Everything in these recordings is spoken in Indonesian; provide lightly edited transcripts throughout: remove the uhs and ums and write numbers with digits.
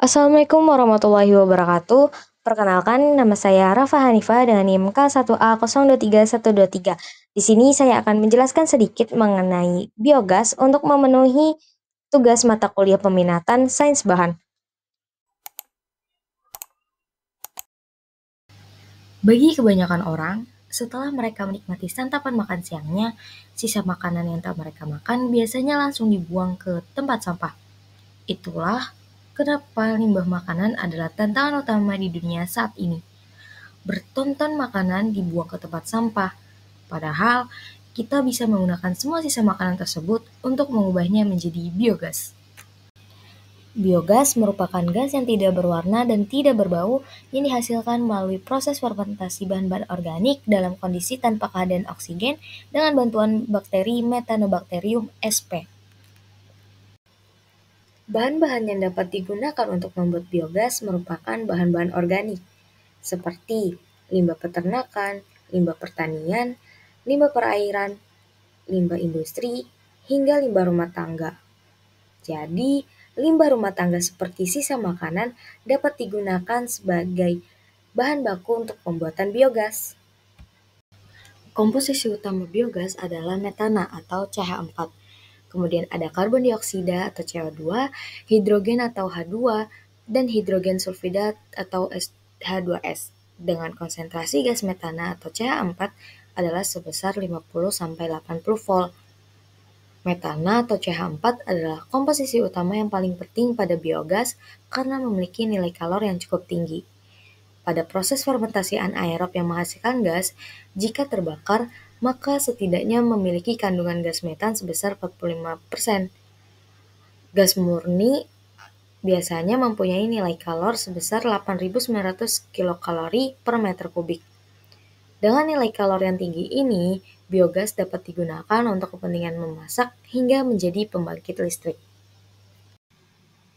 Assalamualaikum warahmatullahi wabarakatuh. Perkenalkan, nama saya Rafa Hanifah dengan NIM K1A023123. Di sini saya akan menjelaskan sedikit mengenai biogas untuk memenuhi tugas mata kuliah peminatan sains bahan. Bagi kebanyakan orang, setelah mereka menikmati santapan makan siangnya, sisa makanan yang tak mereka makan biasanya langsung dibuang ke tempat sampah. Itulah kenapa limbah makanan adalah tantangan utama di dunia saat ini. Bertonton makanan dibuang ke tempat sampah, padahal kita bisa menggunakan semua sisa makanan tersebut untuk mengubahnya menjadi biogas. Biogas merupakan gas yang tidak berwarna dan tidak berbau yang dihasilkan melalui proses fermentasi bahan-bahan organik dalam kondisi tanpa kehadiran oksigen dengan bantuan bakteri Methanobacterium sp. Bahan-bahan yang dapat digunakan untuk membuat biogas merupakan bahan-bahan organik, seperti limbah peternakan, limbah pertanian, limbah perairan, limbah industri, hingga limbah rumah tangga. Jadi, limbah rumah tangga seperti sisa makanan dapat digunakan sebagai bahan baku untuk pembuatan biogas. Komposisi utama biogas adalah metana atau CH4. Kemudian ada karbon dioksida atau CO2, hidrogen atau H2, dan hidrogen sulfida atau H2S. Dengan konsentrasi gas metana atau CH4 adalah sebesar 50-80 volt. Metana atau CH4 adalah komposisi utama yang paling penting pada biogas karena memiliki nilai kalor yang cukup tinggi. Pada proses fermentasi anaerob yang menghasilkan gas, jika terbakar, maka setidaknya memiliki kandungan gas metan sebesar 45%. Gas murni biasanya mempunyai nilai kalor sebesar 8.900 kilokalori per meter kubik. Dengan nilai kalor yang tinggi ini, biogas dapat digunakan untuk kepentingan memasak hingga menjadi pembangkit listrik.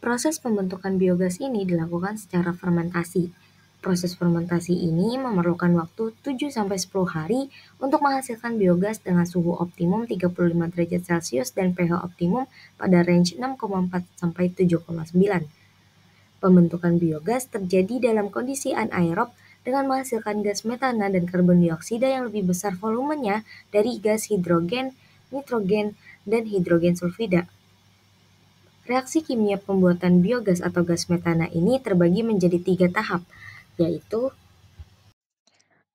Proses pembentukan biogas ini dilakukan secara fermentasi. Proses fermentasi ini memerlukan waktu 7-10 hari untuk menghasilkan biogas dengan suhu optimum 35 derajat Celcius dan pH optimum pada range 6,4-7,9. Pembentukan biogas terjadi dalam kondisi anaerob dengan menghasilkan gas metana dan karbon dioksida yang lebih besar volumenya dari gas hidrogen, nitrogen, dan hidrogen sulfida. Reaksi kimia pembuatan biogas atau gas metana ini terbagi menjadi 3 tahap, yaitu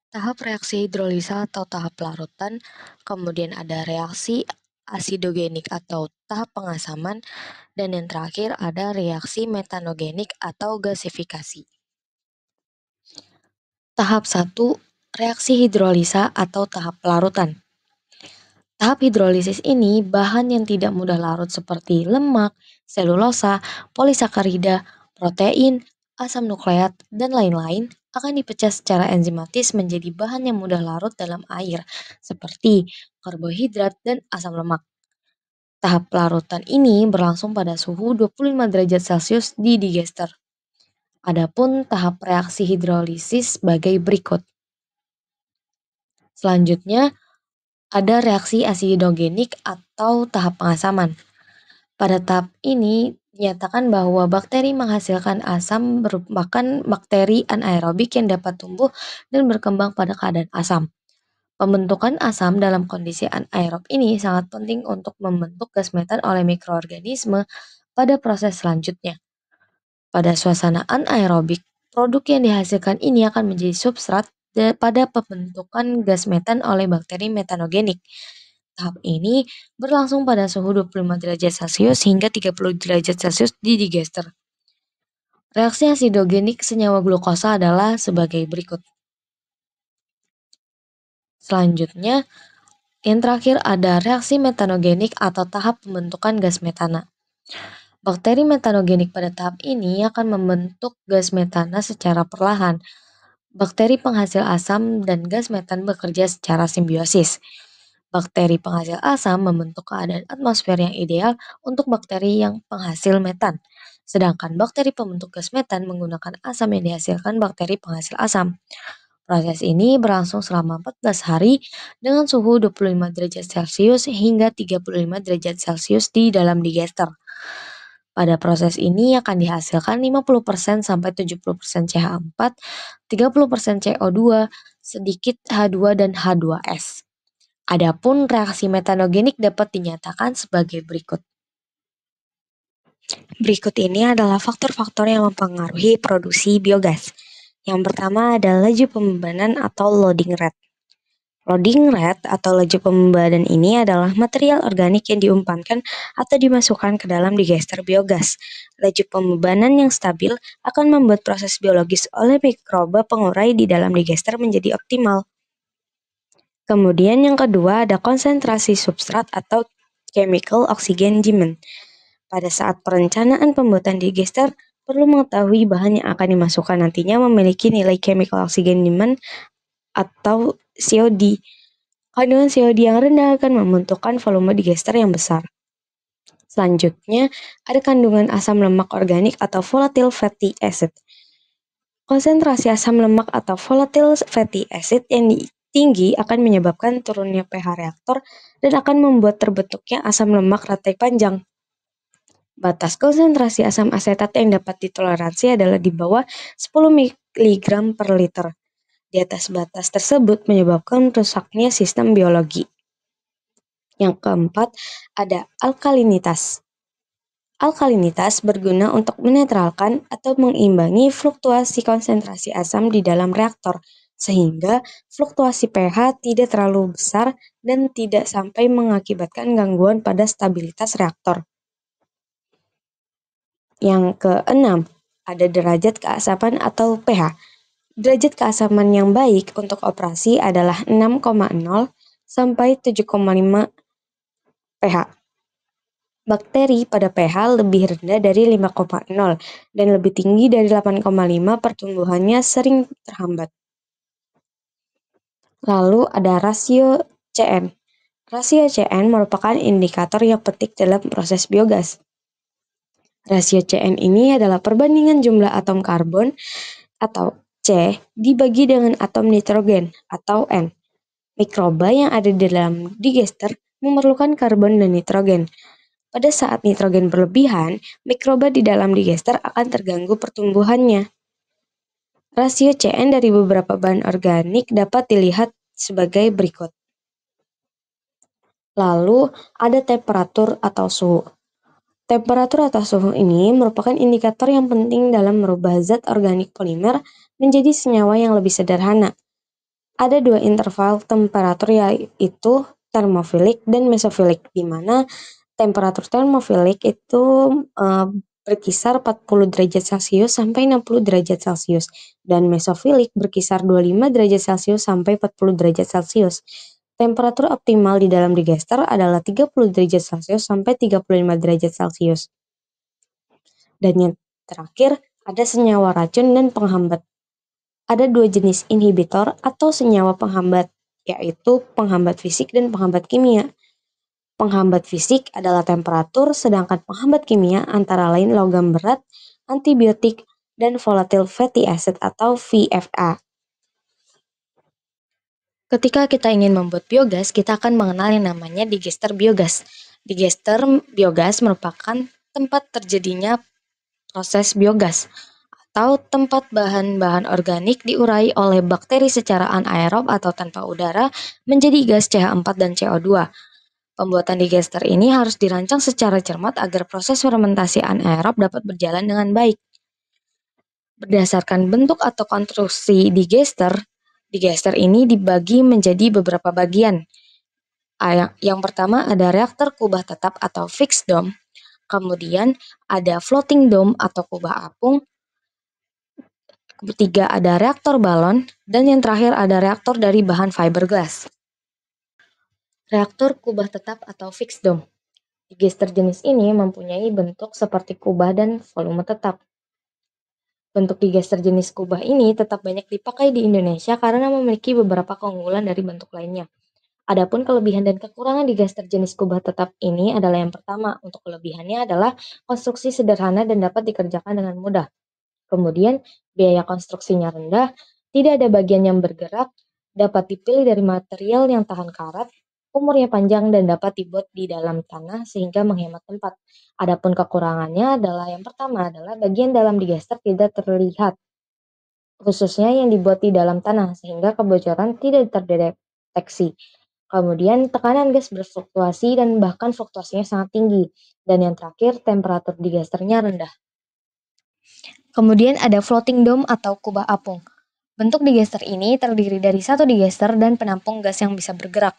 tahap reaksi hidrolisa atau tahap larutan, kemudian ada reaksi asidogenik atau tahap pengasaman, dan yang terakhir ada reaksi metanogenik atau gasifikasi. Tahap 1, reaksi hidrolisa atau tahap pelarutan. Tahap hidrolisis ini bahan yang tidak mudah larut seperti lemak, selulosa, polisakarida, protein, asam nukleat, dan lain-lain akan dipecah secara enzimatis menjadi bahan yang mudah larut dalam air seperti karbohidrat dan asam lemak. Tahap pelarutan ini berlangsung pada suhu 25 derajat Celcius di digester. Adapun tahap reaksi hidrolisis sebagai berikut. Selanjutnya, ada reaksi asidogenik atau tahap pengasaman. Pada tahap ini, dinyatakan bahwa bakteri menghasilkan asam merupakan bakteri anaerobik yang dapat tumbuh dan berkembang pada keadaan asam. Pembentukan asam dalam kondisi anaerob ini sangat penting untuk membentuk gas metan oleh mikroorganisme pada proses selanjutnya. Pada suasana anaerobik, produk yang dihasilkan ini akan menjadi substrat pada pembentukan gas metan oleh bakteri metanogenik. Tahap ini berlangsung pada suhu 25 derajat Celcius hingga 30 derajat Celcius di digester. Reaksi asidogenik senyawa glukosa adalah sebagai berikut. Selanjutnya, yang terakhir ada reaksi metanogenik atau tahap pembentukan gas metana. Bakteri metanogenik pada tahap ini akan membentuk gas metana secara perlahan. Bakteri penghasil asam dan gas metan bekerja secara simbiosis. Bakteri penghasil asam membentuk keadaan atmosfer yang ideal untuk bakteri yang penghasil metan. Sedangkan bakteri pembentuk gas metan menggunakan asam yang dihasilkan bakteri penghasil asam. Proses ini berlangsung selama 14 hari dengan suhu 25 derajat Celcius hingga 35 derajat Celcius di dalam digester. Pada proses ini akan dihasilkan 50% sampai 70% CH4, 30% CO2, sedikit H2 dan H2S. Adapun reaksi metanogenik dapat dinyatakan sebagai berikut. Berikut ini adalah faktor-faktor yang mempengaruhi produksi biogas. Yang pertama adalah laju pembebanan atau loading rate. Loading rate atau laju pembebanan ini adalah material organik yang diumpankan atau dimasukkan ke dalam digester biogas. Laju pembebanan yang stabil akan membuat proses biologis oleh mikroba pengurai di dalam digester menjadi optimal. Kemudian yang kedua ada konsentrasi substrat atau chemical oxygen demand. Pada saat perencanaan pembuatan digester, perlu mengetahui bahan yang akan dimasukkan nantinya memiliki nilai chemical oxygen demand atau COD. Kandungan COD yang rendah akan membentukkan volume digester yang besar. Selanjutnya, ada kandungan asam lemak organik atau volatile fatty acid. Konsentrasi asam lemak atau volatile fatty acid yang tinggi akan menyebabkan turunnya pH reaktor dan akan membuat terbentuknya asam lemak rantai panjang. Batas konsentrasi asam asetat yang dapat ditoleransi adalah di bawah 10 mg per liter. Di atas batas tersebut menyebabkan rusaknya sistem biologi. Yang keempat, ada alkalinitas. Alkalinitas berguna untuk menetralkan atau mengimbangi fluktuasi konsentrasi asam di dalam reaktor, sehingga fluktuasi pH tidak terlalu besar dan tidak sampai mengakibatkan gangguan pada stabilitas reaktor. Yang keenam, ada derajat keasaman atau pH. Derajat keasaman yang baik untuk operasi adalah 6,0 sampai 7,5 pH. Bakteri pada pH lebih rendah dari 5,0 dan lebih tinggi dari 8,5 pertumbuhannya sering terhambat. Lalu ada rasio CN. Rasio CN merupakan indikator yang penting dalam proses biogas. Rasio CN ini adalah perbandingan jumlah atom karbon atau C dibagi dengan atom nitrogen atau N. Mikroba yang ada di dalam digester memerlukan karbon dan nitrogen. Pada saat nitrogen berlebihan, mikroba di dalam digester akan terganggu pertumbuhannya. Rasio CN dari beberapa bahan organik dapat dilihat sebagai berikut. Lalu ada temperatur atau suhu. Temperatur atau suhu ini merupakan indikator yang penting dalam merubah zat organik polimer menjadi senyawa yang lebih sederhana. Ada dua interval temperatur yaitu termofilik dan mesofilik, di mana temperatur termofilik itu berkisar 40 derajat Celcius sampai 60 derajat Celcius dan mesofilik berkisar 25 derajat Celcius sampai 40 derajat Celcius. Temperatur optimal di dalam digester adalah 30 derajat Celcius sampai 35 derajat Celcius. Dan yang terakhir, ada senyawa racun dan penghambat. Ada dua jenis inhibitor atau senyawa penghambat, yaitu penghambat fisik dan penghambat kimia. Penghambat fisik adalah temperatur, sedangkan penghambat kimia antara lain logam berat, antibiotik, dan volatile fatty acid atau VFA. Ketika kita ingin membuat biogas, kita akan mengenal yang namanya digester biogas. Digester biogas merupakan tempat terjadinya proses biogas atau tempat bahan-bahan organik diurai oleh bakteri secara anaerob atau tanpa udara menjadi gas CH4 dan CO2. Pembuatan digester ini harus dirancang secara cermat agar proses fermentasi anaerob dapat berjalan dengan baik. Berdasarkan bentuk atau konstruksi digester ini dibagi menjadi beberapa bagian. Yang pertama ada reaktor kubah tetap atau fixed dome, kemudian ada floating dome atau kubah apung, ketiga ada reaktor balon, dan yang terakhir ada reaktor dari bahan fiberglass. Reaktor kubah tetap atau fixed dome. Digester jenis ini mempunyai bentuk seperti kubah dan volume tetap. Bentuk digester jenis kubah ini tetap banyak dipakai di Indonesia karena memiliki beberapa keunggulan dari bentuk lainnya. Adapun kelebihan dan kekurangan digester jenis kubah tetap ini adalah yang pertama, untuk kelebihannya adalah konstruksi sederhana dan dapat dikerjakan dengan mudah. Kemudian, biaya konstruksinya rendah, tidak ada bagian yang bergerak, dapat dipilih dari material yang tahan karat, umurnya panjang dan dapat dibuat di dalam tanah sehingga menghemat tempat. Adapun kekurangannya adalah yang pertama adalah bagian dalam digester tidak terlihat, khususnya yang dibuat di dalam tanah sehingga kebocoran tidak terdeteksi. Kemudian tekanan gas berfluktuasi dan bahkan fluktuasinya sangat tinggi. Dan yang terakhir temperatur digesternya rendah. Kemudian ada floating dome atau kubah apung. Bentuk digester ini terdiri dari satu digester dan penampung gas yang bisa bergerak.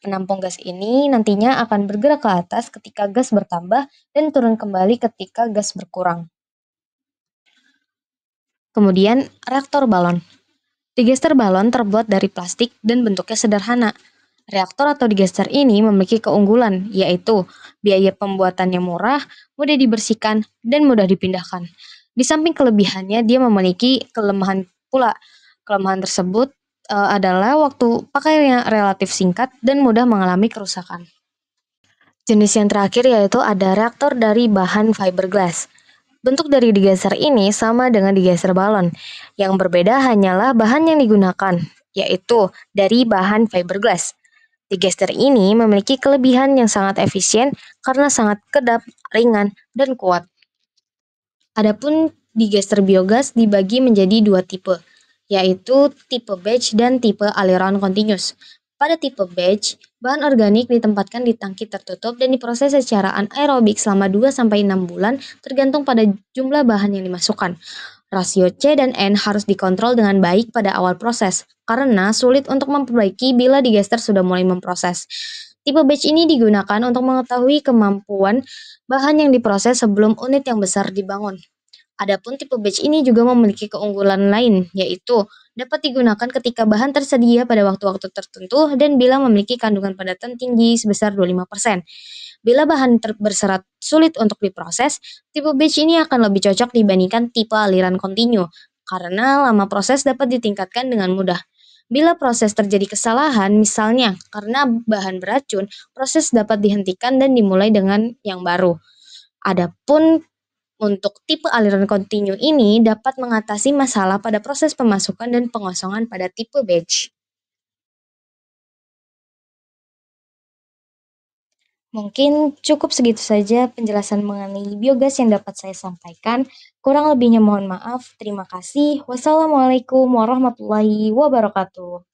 Penampung gas ini nantinya akan bergerak ke atas ketika gas bertambah dan turun kembali ketika gas berkurang. Kemudian, reaktor balon. Digester balon terbuat dari plastik dan bentuknya sederhana. Reaktor atau digester ini memiliki keunggulan, yaitu biaya pembuatannya murah, mudah dibersihkan, dan mudah dipindahkan. Di samping kelebihannya, dia memiliki kelemahan pula. Kelemahan tersebut adalah waktu pakainya relatif singkat dan mudah mengalami kerusakan. Jenis yang terakhir yaitu ada reaktor dari bahan fiberglass. Bentuk dari digester ini sama dengan digester balon. Yang berbeda hanyalah bahan yang digunakan, yaitu dari bahan fiberglass. Digester ini memiliki kelebihan yang sangat efisien karena sangat kedap, ringan, dan kuat. Adapun digester biogas dibagi menjadi dua tipe, yaitu tipe batch dan tipe aliran continuous. Pada tipe batch, bahan organik ditempatkan di tangki tertutup dan diproses secara anaerobik selama 2-6 bulan tergantung pada jumlah bahan yang dimasukkan. Rasio C dan N harus dikontrol dengan baik pada awal proses, karena sulit untuk memperbaiki bila digester sudah mulai memproses. Tipe batch ini digunakan untuk mengetahui kemampuan bahan yang diproses sebelum unit yang besar dibangun. Adapun tipe batch ini juga memiliki keunggulan lain, yaitu dapat digunakan ketika bahan tersedia pada waktu-waktu tertentu dan bila memiliki kandungan padatan tinggi sebesar 25%. Bila bahan berserat sulit untuk diproses, tipe batch ini akan lebih cocok dibandingkan tipe aliran kontinu, karena lama proses dapat ditingkatkan dengan mudah. Bila proses terjadi kesalahan, misalnya karena bahan beracun, proses dapat dihentikan dan dimulai dengan yang baru. Adapun untuk tipe aliran kontinu ini dapat mengatasi masalah pada proses pemasukan dan pengosongan pada tipe batch. Mungkin cukup segitu saja penjelasan mengenai biogas yang dapat saya sampaikan. Kurang lebihnya mohon maaf. Terima kasih. Wassalamualaikum warahmatullahi wabarakatuh.